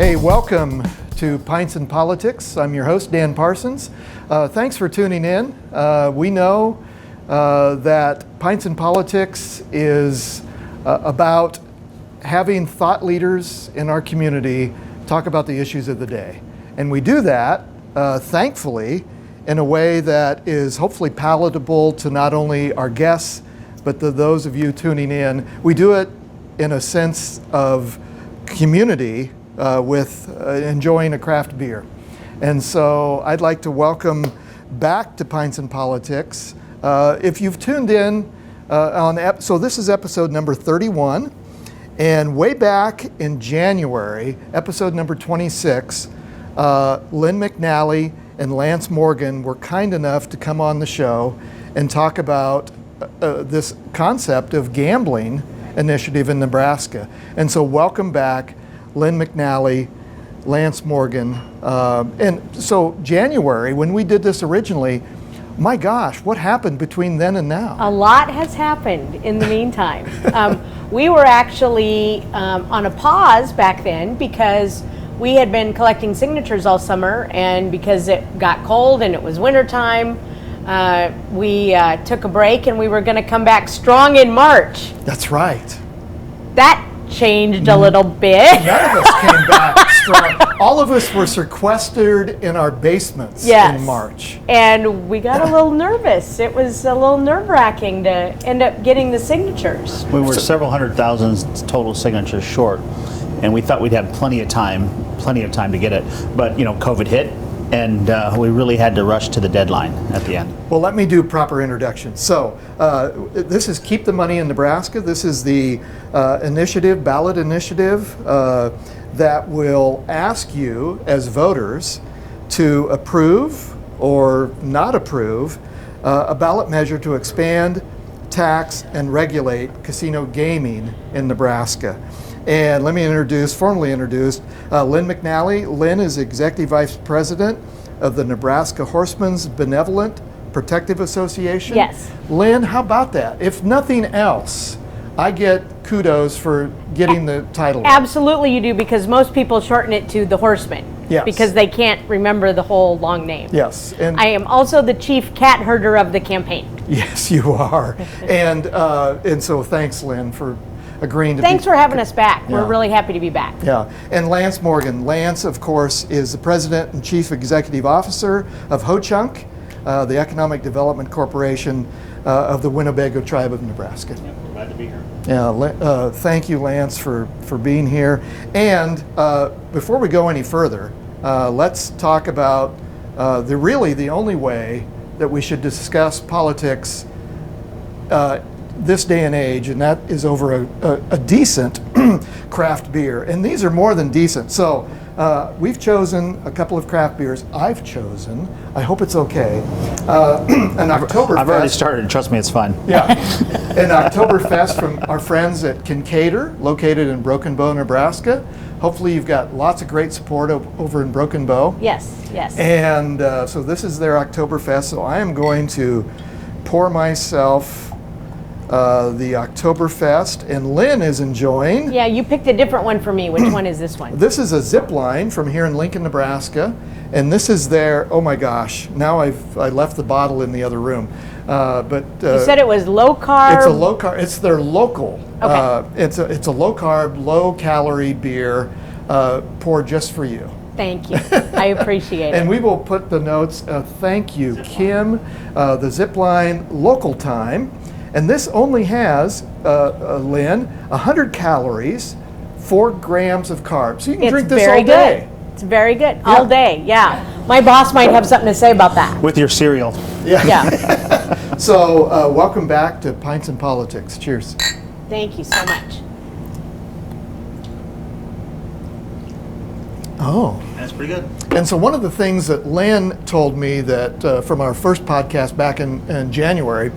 Hey, welcome to Pints Politics. I'm your host, Dan Parsons. Thanks for tuning in. We know that Pints Politics is about having thought leaders in our community talk about the issues of the day. And we do that, thankfully, in a way that is hopefully palatable to not only our guests, but to those of you tuning in. We do it in a sense of community with enjoying a craft beer. And so I'd like to welcome back to Pints and Politics. If you've tuned in so this is episode number 31, and way back in January, episode number 26, Lynn McNally and Lance Morgan were kind enough to come on the show and talk about this concept of gambling initiative in Nebraska. And so welcome back, Lynn McNally, Lance Morgan. And so January, when we did this originally, my gosh, what happened between then and now? A lot has happened in the meantime. We were actually on a pause back then because we had been collecting signatures all summer, and because it got cold and it was wintertime, we took a break and we were going to come back strong in March. That's right. That changed a little bit. None of us came back strong. All of us were sequestered in our basements in March. And we got a little nervous. It was a little nerve-wracking to end up getting the signatures. We were several hundred thousand total signatures short, and we thought we'd have plenty of time to get it. But, COVID hit, and we really had to rush to the deadline at the end. Well, let me do proper introduction. So this is Keep the Money in Nebraska. This is the initiative, ballot initiative, that will ask you as voters to approve or not approve a ballot measure to expand, tax, and regulate casino gaming in Nebraska. And let me formally introduce Lynn McNally. Lynn is Executive Vice President of the Nebraska Horsemen's Benevolent Protective Association. Yes. Lynn, how about that? If nothing else, I get kudos for getting the title. Absolutely you do, because most people shorten it to the Horsemen. Yes. Because they can't remember the whole long name. Yes. And I am also the chief cat herder of the campaign. Yes, you are. And so thanks, Lynn, for agreeing to Thanks for having us back. Yeah. We're really happy to be back. Yeah, and Lance Morgan. Lance, of course, is the President and Chief Executive Officer of Ho-Chunk, the Economic Development Corporation of the Winnebago Tribe of Nebraska. Yeah, we're glad to be here. Yeah, thank you, Lance, for being here. And before we go any further, let's talk about the only way that we should discuss politics this day and age, and that is over a decent craft beer. And these are more than decent. So we've chosen a couple of craft beers. I've chosen, I hope it's okay, an Oktoberfest. I've already started, trust me, it's fun. Yeah, an Oktoberfest from our friends at Kincaidor, located in Broken Bow, Nebraska. Hopefully you've got lots of great support over in Broken Bow. Yes, yes. And so this is their Oktoberfest, so I am going to pour myself the Oktoberfest, and Lynn is enjoying. Yeah, you picked a different one for me. Which one is this one? This is a zip line from here in Lincoln, Nebraska, and this is their, oh my gosh, now I left the bottle in the other room. But you said it was low carb. It's a low carb. It's their local. Okay. It's a low carb, low calorie beer poured just for you. Thank you. I appreciate it. And we will put the notes. Thank you, Kim. The Zipline local time. And this only has, Lynn, 100 calories, 4 grams of carbs. So you can drink this all day. It's very good. All day, yeah. My boss might have something to say about that. With your cereal. Yeah. So welcome back to Pints and Politics. Cheers. Thank you so much. Oh. That's pretty good. And so one of the things that Lynn told me that from our first podcast back in January,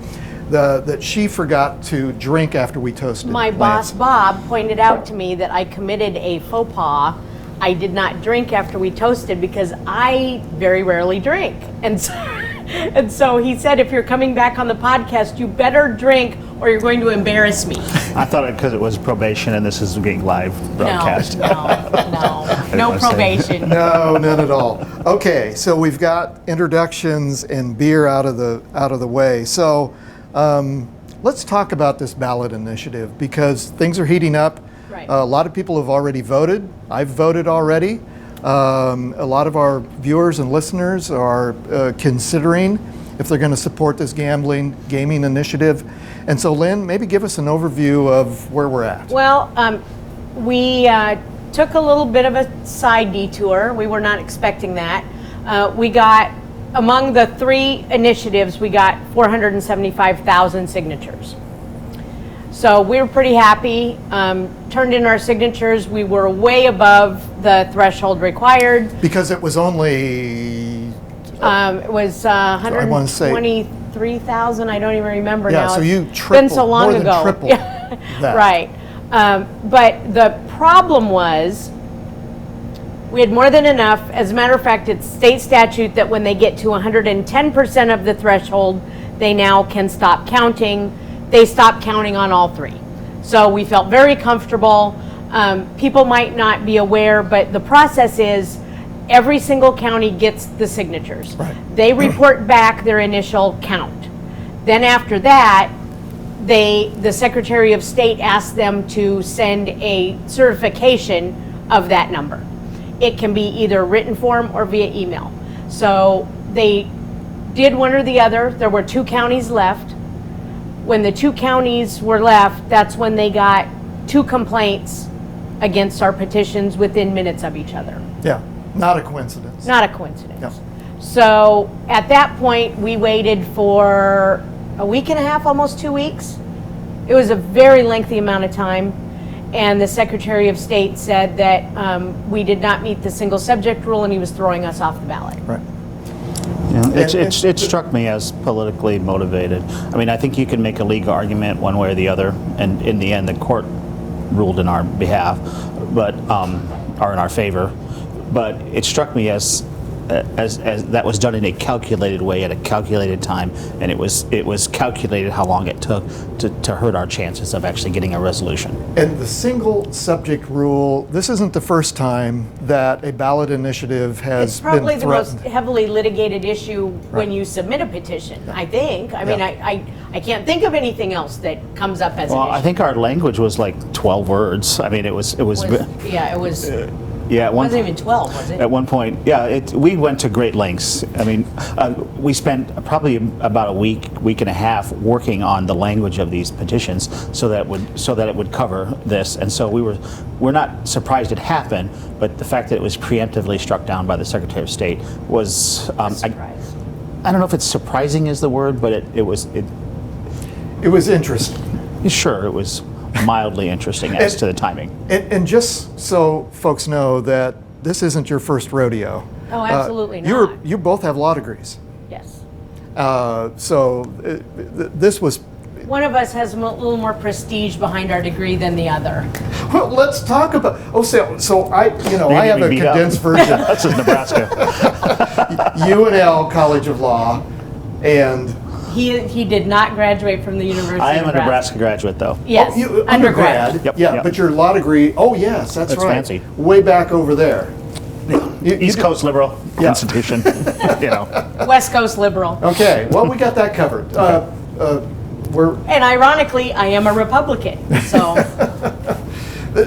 that she forgot to drink after we toasted. My boss, Bob, pointed out to me that I committed a faux pas. I did not drink after we toasted because I very rarely drink. And so he said, if you're coming back on the podcast, you better drink or you're going to embarrass me. I thought it because it was probation and this is being live broadcast. No. No wanna say. probation. No, none at all. Okay, so we've got introductions and beer out of the way. So let's talk about this ballot initiative because things are heating up. Right. A lot of people have already voted. I've voted already. A lot of our viewers and listeners are considering if they're going to support this gaming initiative. And so, Lynn, maybe give us an overview of where we're at. Well, we took a little bit of a side detour. We were not expecting that. We got, among the 3 initiatives, we got 475,000 signatures. So we were pretty happy. Turned in our signatures. We were way above the threshold required. Because it was only, It was I wanna say- 123,000. I don't even remember yeah, now. so you It's been so tripled, long more than ago. tripled that. Right. But the problem was we had more than enough. As a matter of fact, it's state statute that when they get to 110% of the threshold, they now can stop counting. They stopped counting on all 3. So we felt very comfortable. People might not be aware, but the process is every single county gets the signatures. Right. They report back their initial count. Then after that, the Secretary of State asks them to send a certification of that number. It can be either written form or via email. So they did one or the other. There were 2 counties left. When the 2 counties were left, that's when they got 2 complaints against our petitions within minutes of each other. Yeah, not a coincidence. Not a coincidence. No. So at that point, we waited for a week and a half, almost 2 weeks. It was a very lengthy amount of time. And the Secretary of State said that we did not meet the single subject rule and he was throwing us off the ballot. Right. Yeah, it struck me as politically motivated. I mean, I think you can make a legal argument one way or the other, and in the end, the court ruled in our behalf, but or in our favor. But it struck me as that was done in a calculated way at a calculated time, and it was calculated how long it took to hurt our chances of actually getting a resolution. And the single subject rule, this isn't the first time that a ballot initiative has It's probably been the most threatened. heavily litigated issue when Right. you submit a petition, I think. I mean, Yeah. I can't think of anything else that comes up as Well, an issue. I think our language was like 12 words. I mean, it was Yeah, it was. yeah. It wasn't even 12, was it? At one point, yeah, we went to great lengths. I mean, we spent probably about a week and a half working on the language of these petitions so that it would cover this. And so we're not surprised it happened, but the fact that it was preemptively struck down by the Secretary of State was Surprise. I don't know if it's surprising is the word, but it was interesting. sure it was mildly interesting as to the timing. And just so folks know that this isn't your first rodeo. Oh, absolutely not. You both have law degrees. Yes. This was, One of us has a little more prestige behind our degree than the other. well, let's talk about, so I Maybe have we a beat up. condensed version. This is Nebraska. UNL College of Law, and He did not graduate from the University I of am a Nebraska graduate, though. Yes, you, undergrad. Yep, yeah, yep. but your law degree, oh yes, that's That's right. fancy. Way back over there. East Coast liberal Yeah. institution, you know. West Coast liberal. Okay, well, we got that covered. We're And ironically, I am a Republican. So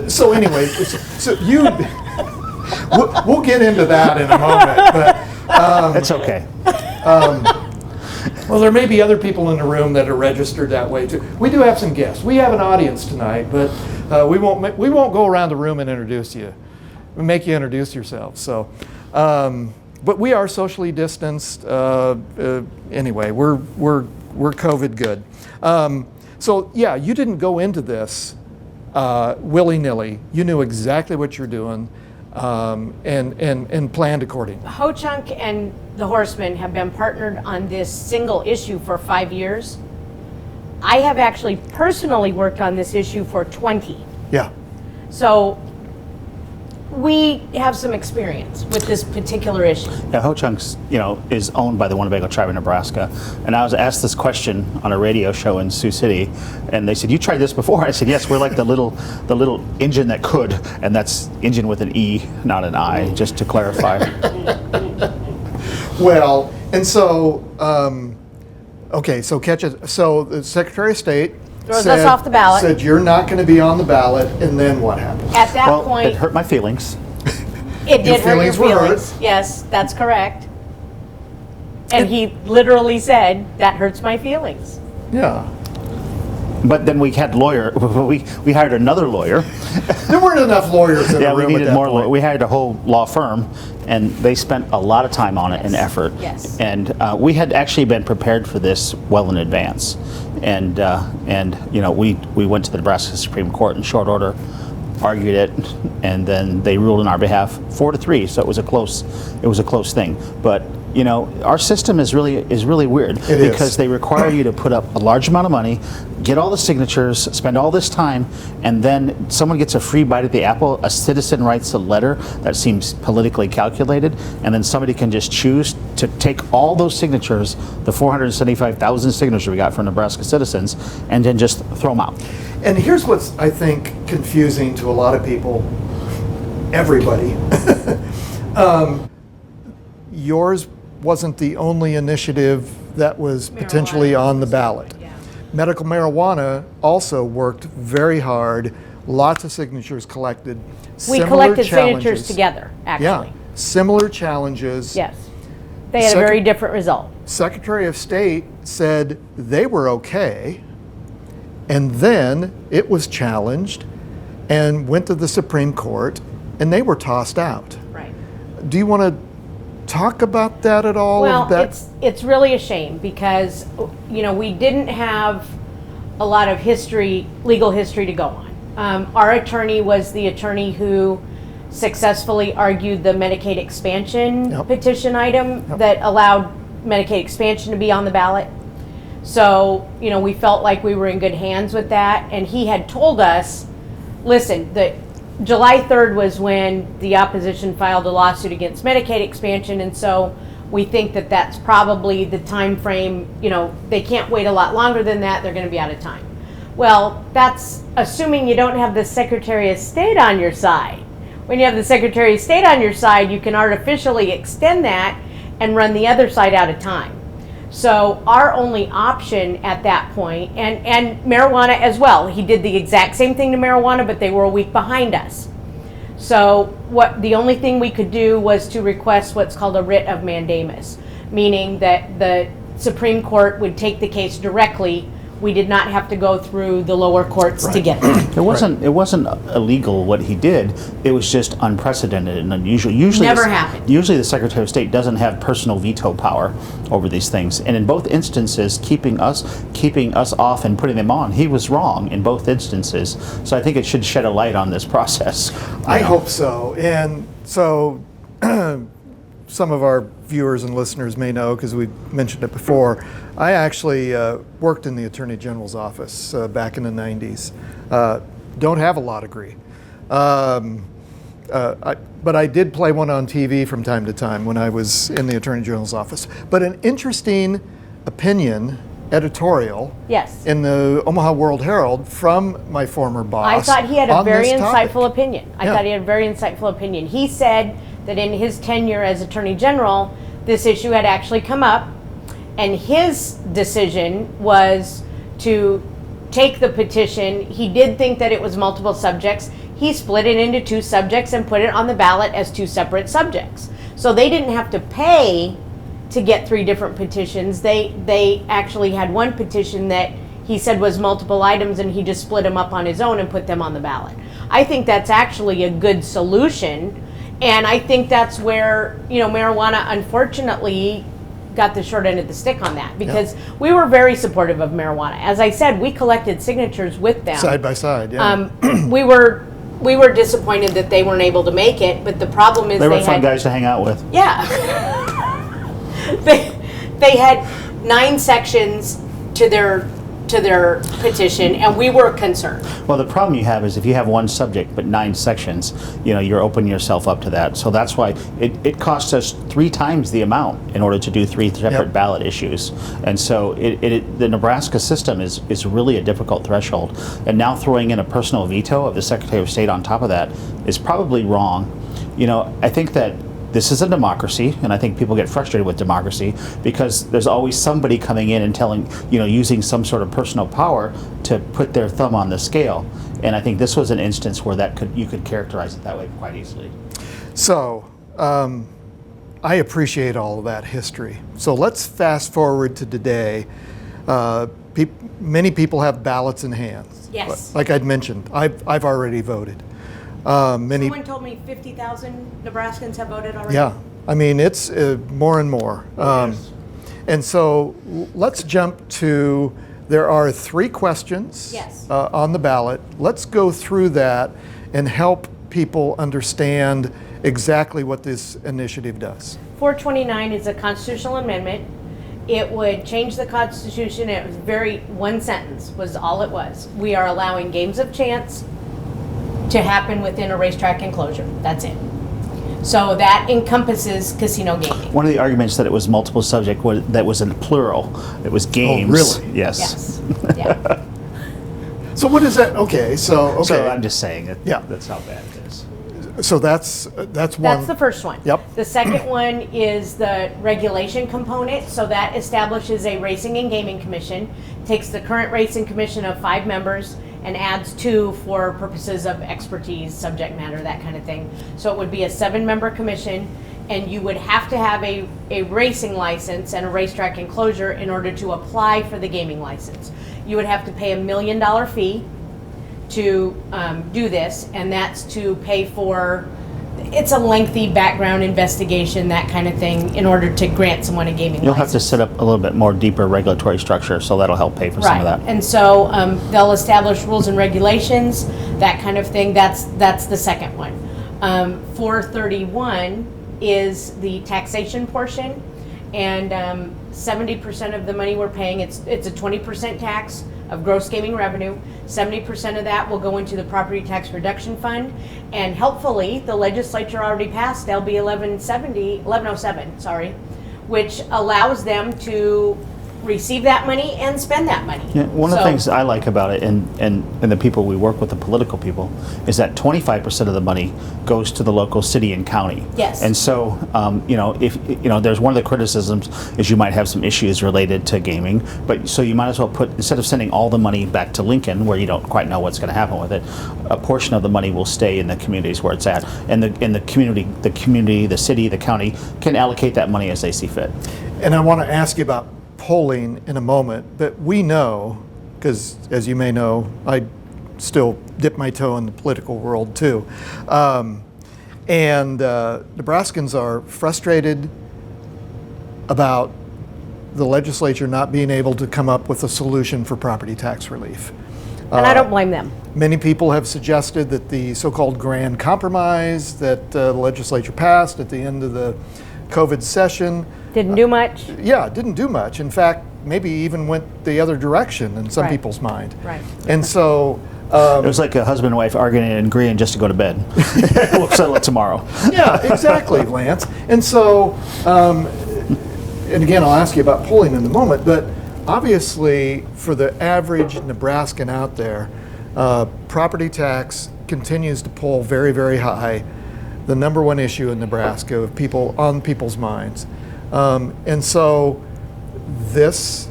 so anyway. So you, we'll get into that in a moment. But It's okay. well, there may be other people in the room that are registered that way too. We do have some guests. We have an audience tonight, but we won't go around the room and introduce you. We make you introduce yourself. So, but we are socially distanced. Anyway, we're COVID good. So yeah, you didn't go into this willy-nilly. You knew exactly what you're doing and planned accordingly. Ho Chunk and the Horsemen have been partnered on this single issue for 5 years. I have actually personally worked on this issue for 20. Yeah. So we have some experience with this particular issue. Yeah, Ho Chunks, is owned by the Winnebago tribe in Nebraska. And I was asked this question on a radio show in Sioux City, and they said, "You tried this before?" I said, "Yes, we're like the little engine that could," and that's engine with an E, not an I, just to clarify. Well, and so, okay, so catch it. So the Secretary of State Throws us off the ballot. said you're not going to be on the ballot, and then what happened? At that Well, point, it hurt my feelings. it did hurt your feelings were hurt. feelings. Yes, that's correct. And he literally said, "That hurts my feelings." Yeah. But then we had we hired another lawyer. There weren't enough lawyers in Yeah, the we room at needed that more. point. We hired a whole law firm, and they spent a lot of time on it and effort. Yes. And we had actually been prepared for this well in advance, and we went to the Nebraska Supreme Court in short order, argued it, and then they ruled in our behalf 4-3. So it was a close thing. But our system is really weird because they require you to put up a large amount of money, get all the signatures, spend all this time, and then someone gets a free bite at the apple. A citizen writes a letter that seems politically calculated, and then somebody can just choose to take all those signatures, the 475,000 signatures we got from Nebraska citizens, and then just throw them out. And here's what's, I think, confusing to a lot of people, everybody. Yours wasn't the only initiative that was potentially on the ballot. Yeah. Medical marijuana also worked very hard, lots of signatures collected. We similar collected challenges. signatures together, actually. Yeah, similar challenges. Yes. They had a very different result. Secretary of State said they were okay, and then it was challenged and went to the Supreme Court, and they were tossed out. Right. Do you want to talk about that at all? Well, it's really a shame because we didn't have a lot of legal history to go on. Our attorney was the attorney who successfully argued the Medicaid expansion petition item that allowed Medicaid expansion to be on the ballot. So we felt like we were in good hands with that, and he had told us, listen, July 3rd was when the opposition filed a lawsuit against Medicaid expansion, and so we think that that's probably the time frame. They can't wait a lot longer than that. They're going to be out of time. Well, that's assuming you don't have the Secretary of State on your side. When you have the Secretary of State on your side, you can artificially extend that and run the other side out of time. So our only option at that point, and marijuana as well, he did the exact same thing to marijuana, but they were a week behind us. So the only thing we could do was to request what's called a writ of mandamus, meaning that the Supreme Court would take the case directly. We did not have to go through the lower courts to get there. It wasn't illegal what he did. It was just unprecedented and unusual. Usually, Never happened. Usually, the Secretary of State doesn't have personal veto power over these things. And in both instances, keeping us off and putting them on, he was wrong in both instances. So I think it should shed a light on this process. I hope so. And so some of our viewers and listeners may know, because we mentioned it before, I actually worked in the Attorney General's office back in the 90s. Don't have a law degree. But I did play one on TV from time to time when I was in the Attorney General's office. But an interesting opinion editorial in the Omaha World Herald from my former boss. I thought he had a very topic. insightful opinion. I thought he had a very insightful opinion. He said that in his tenure as Attorney General, this issue had actually come up, and his decision was to take the petition. He did think that it was multiple subjects. He split it into 2 subjects and put it on the ballot as 2 separate subjects. So they didn't have to pay to get 3 different petitions. They actually had one petition that he said was multiple items, and he just split them up on his own and put them on the ballot. I think that's actually a good solution. And I think that's where, marijuana unfortunately got the short end of the stick on that, because we were very supportive of marijuana. As I said, we collected signatures with them. Side by side, yeah. We were disappointed that they weren't able to make it, but the problem is they were fun guys to hang out with. Yeah. they had 9 sections to their to their petition, and we were concerned. Well, the problem you have is if you have one subject but 9 sections, you're opening yourself up to that. So that's why it cost us 3 times the amount in order to do 3 separate ballot issues. And so the Nebraska system is really a difficult threshold. And now throwing in a personal veto of the Secretary of State on top of that is probably wrong. I think that this is a democracy, and I think people get frustrated with democracy because there's always somebody coming in and telling, using some sort of personal power to put their thumb on the scale. And I think this was an instance where you could characterize it that way quite easily. So, I appreciate all of that history. So let's fast forward to today. Many people have ballots in hands. Yes. Like I'd mentioned, I've already voted. Someone told me 50,000 Nebraskans have voted already. Yeah, I mean, it's more and more. Yes. And so let's jump to, there are 3 questions Yes. On the ballot. Let's go through that and help people understand exactly what this initiative does. 429 is a constitutional amendment. It would change the Constitution. It was one sentence was all it was. We are allowing games of chance to happen within a racetrack enclosure. That's it. So that encompasses casino gaming. One of the arguments that it was multiple subject that was in plural. It was games. Oh, really? Yes. Yes. Yeah. So what is that? Okay, so I'm just saying that's how bad it is. So that's one. That's the first one. Yep. The second one is the regulation component. So that establishes a racing and gaming commission, takes the current racing commission of 5 members and adds 2 for purposes of expertise, subject matter, that kind of thing. So it would be a 7-member commission, and you would have to have a racing license and a racetrack enclosure in order to apply for the gaming license. You would have to pay $1 million fee to do this, and that's to pay for, it's a lengthy background investigation, that kind of thing, in order to grant someone a gaming You'll license. have to set up a little bit more deeper regulatory structure, so that'll help pay for some of that. And so they'll establish rules and regulations, that kind of thing. That's the second one. 431 is the taxation portion, and 70% of the money we're paying, it's a 20% tax of gross gaming revenue. 70% of that will go into the property tax reduction fund, and helpfully the legislature already passed LB 1107, which allows them to receive that money and spend that money. Yeah, one of the things I like about it, and the people we work with, the political people, is that 25% of the money goes to the local city and county. Yes. And so, if there's one of the criticisms is you might have some issues related to gaming, but so you might as well put, instead of sending all the money back to Lincoln, where you don't quite know what's going to happen with it, a portion of the money will stay in the communities where it's at, and the community, the city, the county can allocate that money as they see fit. And I want to ask you about polling in a moment, but we know, because as you may know, I still dip my toe in the political world too, and Nebraskans are frustrated about the legislature not being able to come up with a solution for property tax relief. And I don't blame them. Many people have suggested that the so-called grand compromise that the legislature passed at the end of the COVID session Didn't do much. it didn't do much. In fact, maybe even went the other direction in some Right. people's mind. Right. And so, It was like a husband and wife arguing and agreeing just to go to bed. We'll settle it tomorrow. yeah, exactly, Lance. And so, and again, I'll ask you about polling in a moment, but obviously for the average Nebraskan out there, property tax continues to pull very, very high. The number one issue in Nebraska of people on people's minds. And so this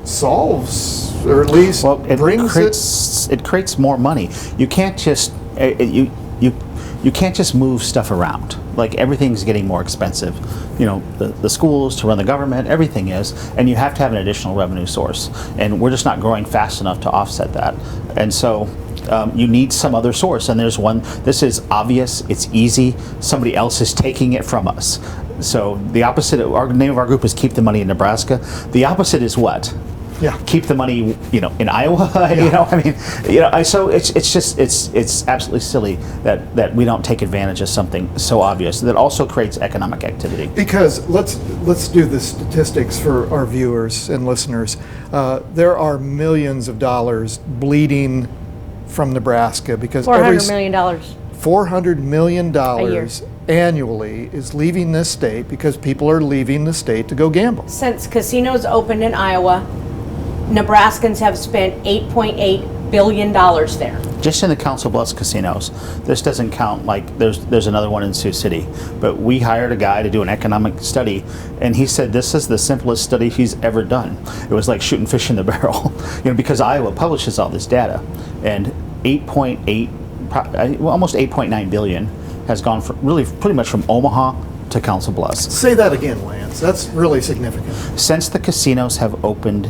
solves, or at least brings it creates more money. You can't just you can't just move stuff around. Like, everything's getting more expensive. The schools, to run the government, everything is, and you have to have an additional revenue source. And we're just not growing fast enough to offset that. And so you need some other source, and there's one. This is obvious, it's easy, somebody else is taking it from us. So the opposite, our name of our group is Keep the Money in Nebraska. The opposite is what? Yeah. keep the money, in Iowa. So it's absolutely silly that we don't take advantage of something so obvious that also creates economic activity. Because let's do the statistics for our viewers and listeners. There are millions of dollars bleeding from Nebraska because $400 million. $400 million A year. annually is leaving this state because people are leaving the state to go gamble. Since casinos opened in Iowa, Nebraskans have spent $8.8 billion there. Just in the Council Bluffs casinos. This doesn't count, like there's another one in Sioux City. But we hired a guy to do an economic study, and he said this is the simplest study he's ever done. It was like shooting fish in the barrel, because Iowa publishes all this data, and almost 8.9 billion has gone from pretty much from Omaha to Council Bluffs. Say that again, Lance. That's really significant. Since the casinos have opened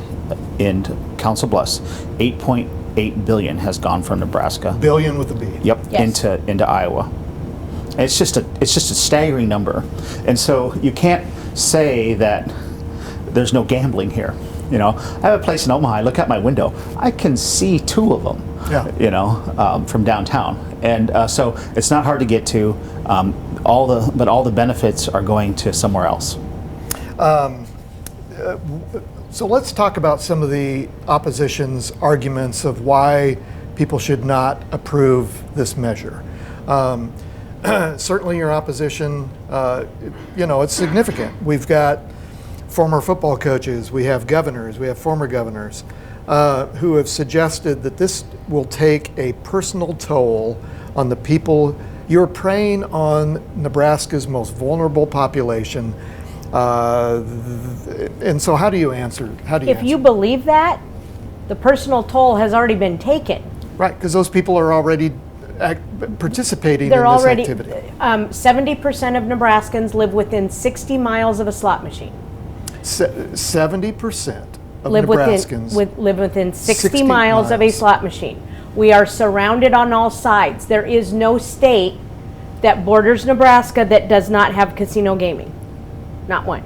in Council Bluffs, 8.8 billion has gone from Nebraska. Billion with a B. Yep, Yes. into Iowa. And it's just a staggering number, and so you can't say that there's no gambling here. I have a place in Omaha. I look out my window, I can see two of them. Yeah. From downtown, and so it's not hard to get to. All the benefits are going to somewhere else. So let's talk about some of the opposition's arguments of why people should not approve this measure. Certainly your opposition, it's significant. We've got former football coaches, we have governors, we have former governors who have suggested that this will take a personal toll on the people. You're preying on Nebraska's most vulnerable population. And so how do you answer? If you believe that, the personal toll has already been taken. Right, because those people are already participating They're in this already, activity. 70% of Nebraskans live within 60 miles of a slot machine. 70% of Live Nebraskans live within 60 miles of a slot machine. We are surrounded on all sides. There is no state that borders Nebraska that does not have casino gaming. Not one.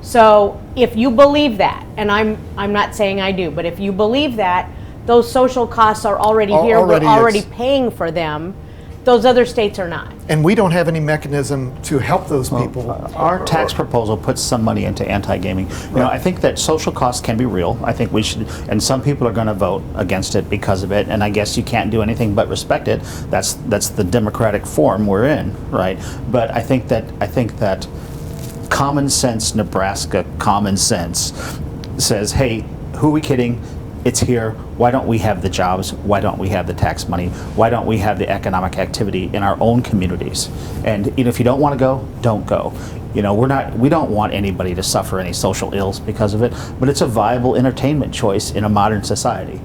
So if you believe that, and I'm not saying I do, but if you believe that, those social costs are already here. We're already paying for them. Those other states are not. And we don't have any mechanism to help those people. Our tax proposal puts some money into anti-gaming. I think that social costs can be real. I think we should, and some people are going to vote against it because of it. And I guess you can't do anything but respect it. That's the democratic form we're in, right? But I think that common sense, Nebraska common sense, says, hey, who are we kidding? It's here. Why don't we have the jobs? Why don't we have the tax money? Why don't we have the economic activity in our own communities? And if you don't want to go, don't go. We don't want anybody to suffer any social ills because of it, but it's a viable entertainment choice in a modern society.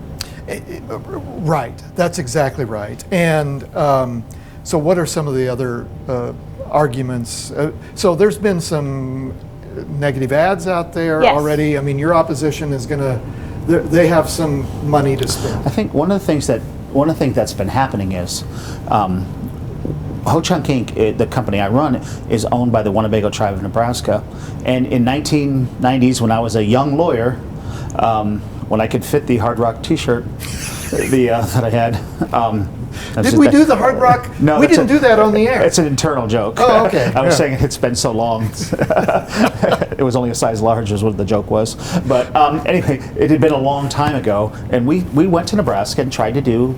Right, that's exactly right. And so what are some of the other arguments? So there's been some negative ads out there already. I mean, your opposition is going to, they have some money to spend. I think one of the things that's been happening is Ho Chunk Inc., the company I run, is owned by the Winnebago Tribe of Nebraska. And in 1990s, when I was a young lawyer, when I could fit the Hard Rock T-shirt that I had. Did we do the Hard Rock? No, we didn't do that on the air. It's an internal joke. Oh, okay. I was saying it's been so long. It was only a size large is what the joke was. But anyway, it had been a long time ago, and we went to Nebraska and tried to do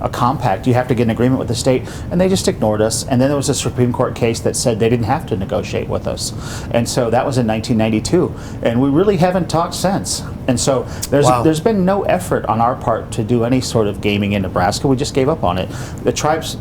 a compact. You have to get an agreement with the state, and they just ignored us. And then there was a Supreme Court case that said they didn't have to negotiate with us. And so that was in 1992, and we really haven't talked since. And so there's been no effort on our part to do any sort of gaming in Nebraska. We just gave up on it. The tribes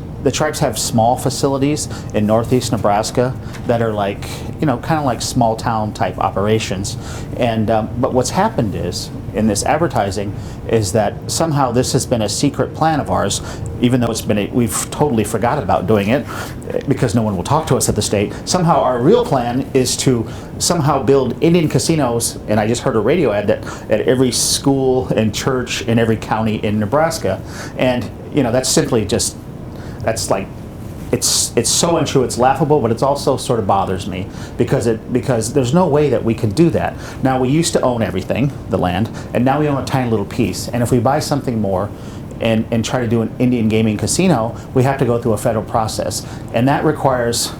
have small facilities in northeast Nebraska that are like, kind of like small town type operations. And but what's happened is, in this advertising, is that somehow this has been a secret plan of ours, even though we've totally forgotten about doing it because no one will talk to us at the state. Somehow our real plan is to somehow build Indian casinos, and I just heard a radio ad that at every school and church in every county in Nebraska. And that's simply just, that's like it's so untrue. It's laughable, but it's also sort of bothers me because there's no way that we can do that. Now, we used to own everything, the land, and now we own a tiny little piece. And if we buy something more and try to do an Indian gaming casino, we have to go through a federal process, and that requires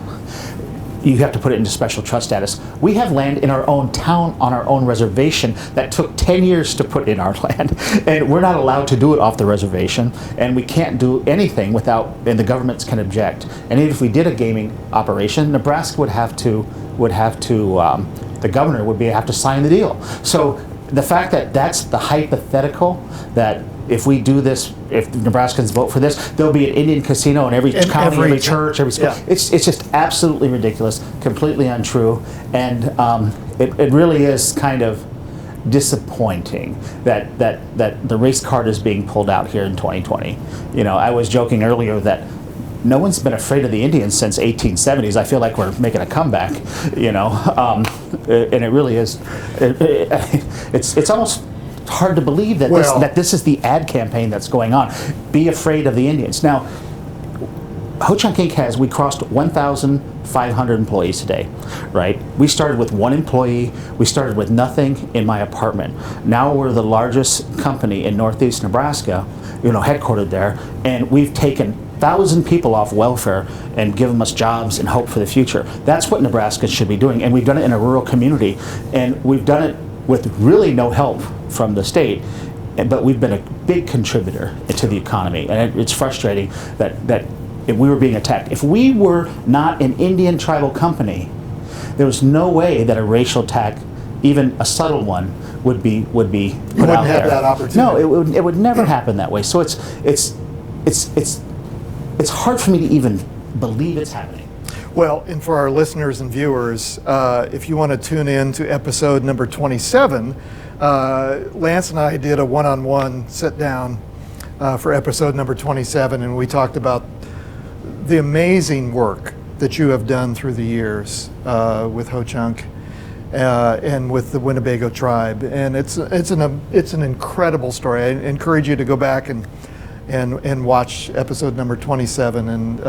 you have to put it into special trust status. We have land in our own town on our own reservation that took 10 years to put in our land, and we're not allowed to do it off the reservation, and we can't do anything without, and the governments can object. And even if we did a gaming operation, Nebraska would have to the governor would have to sign the deal. So the fact that that's the hypothetical, that if we do this, if Nebraskans vote for this, there'll be an Indian casino in every county, every church, every school. Yeah. It's just absolutely ridiculous, completely untrue, and it really is kind of disappointing that the race card is being pulled out here in 2020. You know, I was joking earlier that no one's been afraid of the Indians since 1870s. I feel like we're making a comeback, you know, and it really is. It's almost hard to believe that this is the ad campaign that's going on. Be afraid of the Indians. Now, Ho-Chunk Inc. we crossed 1,500 employees today, right? We started with one employee. We started with nothing in my apartment. Now we're the largest company in Northeast Nebraska, you know, headquartered there, and we've taken 1,000 people off welfare and given us jobs and hope for the future. That's what Nebraska should be doing, and we've done it in a rural community, and we've done it with really no help from the state, but we've been a big contributor to the economy, and it's frustrating that if we were being attacked. If we were not an Indian tribal company, there was no way that a racial attack, even a subtle one, would be put out there. You wouldn't have that opportunity. No, it would never happen that way. So it's hard for me to even believe it's happening. Well, and for our listeners and viewers, if you want to tune in to episode number 27, Lance and I did a one-on-one sit-down for episode number 27, and we talked about the amazing work that you have done through the years with Ho-Chunk and with the Winnebago tribe, and it's an incredible story. I encourage you to go back and watch episode number 27, and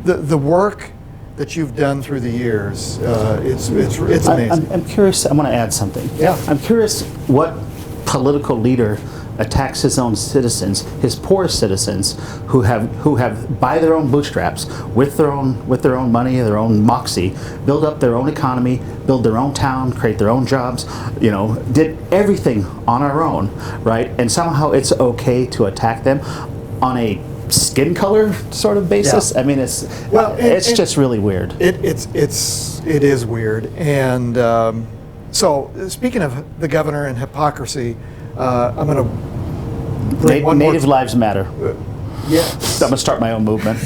the work that you've done through the years, it's amazing. I'm curious. I want to add something. Yeah. I'm curious what political leader attacks his own citizens, his poorest citizens, who have by their own bootstraps, with their own money, their own moxie, build up their own economy, build their own town, create their own jobs. You know, did everything on our own, right? And somehow it's okay to attack them on a skin color sort of basis. Yeah. I mean, it's just really weird. It is weird. And so, speaking of the governor and hypocrisy, I'm going to bring one Native Lives Matter. Yeah. I'm going to start my own movement.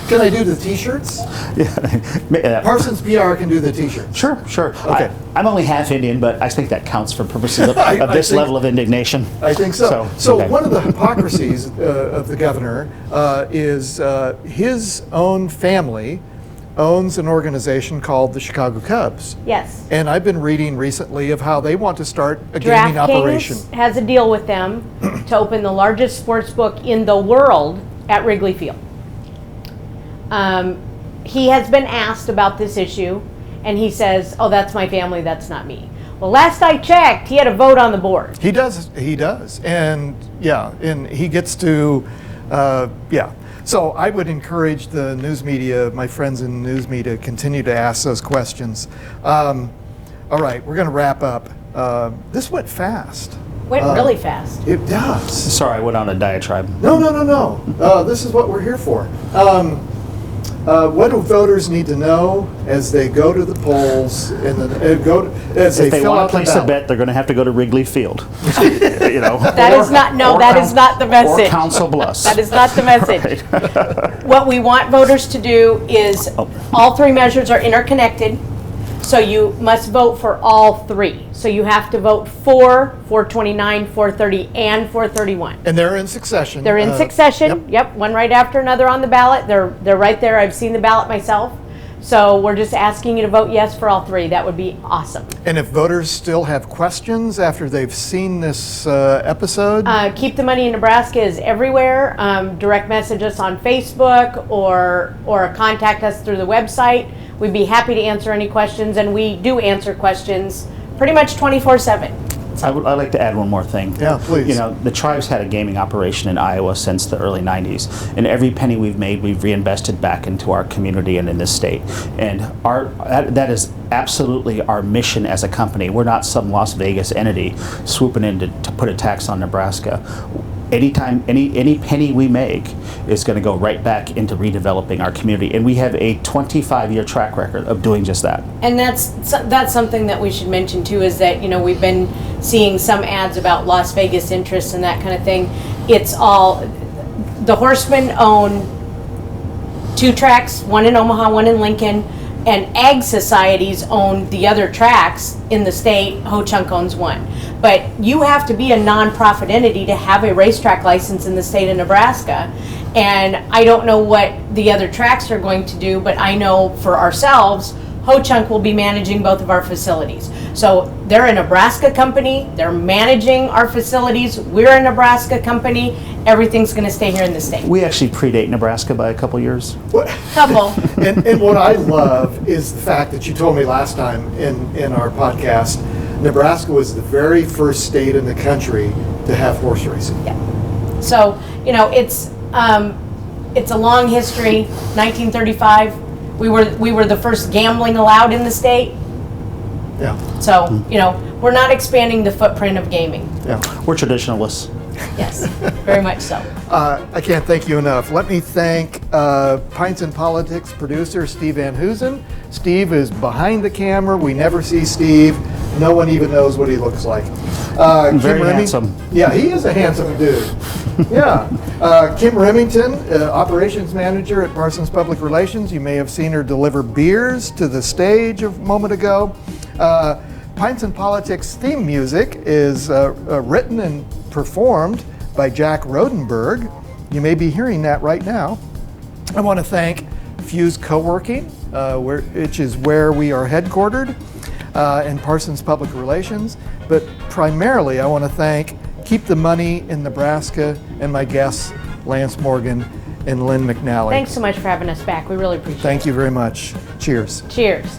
Can I do the T-shirts? Yeah. Parsons PR can do the T-shirts. Sure. Okay. I'm only half Indian, but I think that counts for purposes of this level of indignation. I think so. So okay. One of the hypocrisies of the governor is his own family owns an organization called the Chicago Cubs. Yes. And I've been reading recently of how they want to start a gaming operation. DraftKings has a deal with them to open the largest sports book in the world at Wrigley Field. He has been asked about this issue, and he says, "Oh, that's my family, that's not me." Well, last I checked, he had a vote on the board. He does, and and he gets to, So I would encourage the news media, my friends in the news media, continue to ask those questions. All right, we're going to wrap up. This went fast. Went really fast. It does. Sorry, I went on a diatribe. No. This is what we're here for. What do voters need to know as they go to the polls and as If they they fill want out to place the a ballot? bet, they're going to have to go to Wrigley Field. You know. That is not the message. Or Council Bluffs. That is not the message. Right. What we want voters to do is, all three measures are interconnected, so you must vote for all three. So you have to vote for 429, 430, and 431. And they're in succession. They're in succession. Yep, one right after another on the ballot. They're right there. I've seen the ballot myself. So we're just asking you to vote yes for all three. That would be awesome. And if voters still have questions after they've seen this episode? Keep the Money in Nebraska is everywhere. Direct message us on Facebook or contact us through the website. We'd be happy to answer any questions, and we do answer questions pretty much 24/7. I'd like to add one more thing. Yeah, please. You know, the tribe's had a gaming operation in Iowa since the early 90s, and every penny we've made, we've reinvested back into our community and in this state. And that is absolutely our mission as a company. We're not some Las Vegas entity swooping in to put a tax on Nebraska. Anytime, any penny we make is going to go right back into redeveloping our community, and we have a 25-year track record of doing just that. And that's something that we should mention too, is that, you know, we've been seeing some ads about Las Vegas interests and that kind of thing. It's all, the Horsemen own 2 tracks, one in Omaha, one in Lincoln, and ag societies own the other tracks in the state. Ho-Chunk owns one. But you have to be a nonprofit entity to have a racetrack license in the state of Nebraska. And I don't know what the other tracks are going to do, but I know for ourselves, Ho-Chunk will be managing both of our facilities. So they're a Nebraska company, they're managing our facilities, we're a Nebraska company, everything's going to stay here in the state. We actually predate Nebraska by a couple years. Couple. And what I love is the fact that you told me last time in our podcast, Nebraska was the very first state in the country to have horse racing. Yeah. So, you know, it's a long history. 1935, we were the first gambling allowed in the state. Yeah. So, you know, we're not expanding the footprint of gaming. Yeah. We're traditionalists. Yes, very much so. I can't thank you enough. Let me thank Pints and Politics producer Steve Van Hoosen. Steve is behind the camera. We never see Steve. No one even knows what he looks like. Very handsome. Yeah, he is a handsome dude. Yeah. Kim Remington, operations manager at Parsons Public Relations. You may have seen her deliver beers to the stage a moment ago. Pints and Politics theme music is written and performed by Jack Rodenberg. You may be hearing that right now. I want to thank Fuse Co-working, which is where we are headquartered, in Parsons Public Relations. But primarily, I want to thank Keep the Money in Nebraska and my guests, Lance Morgan and Lynn McNally. Thanks so much for having us back. We really appreciate it. Thank you very much. Cheers. Cheers.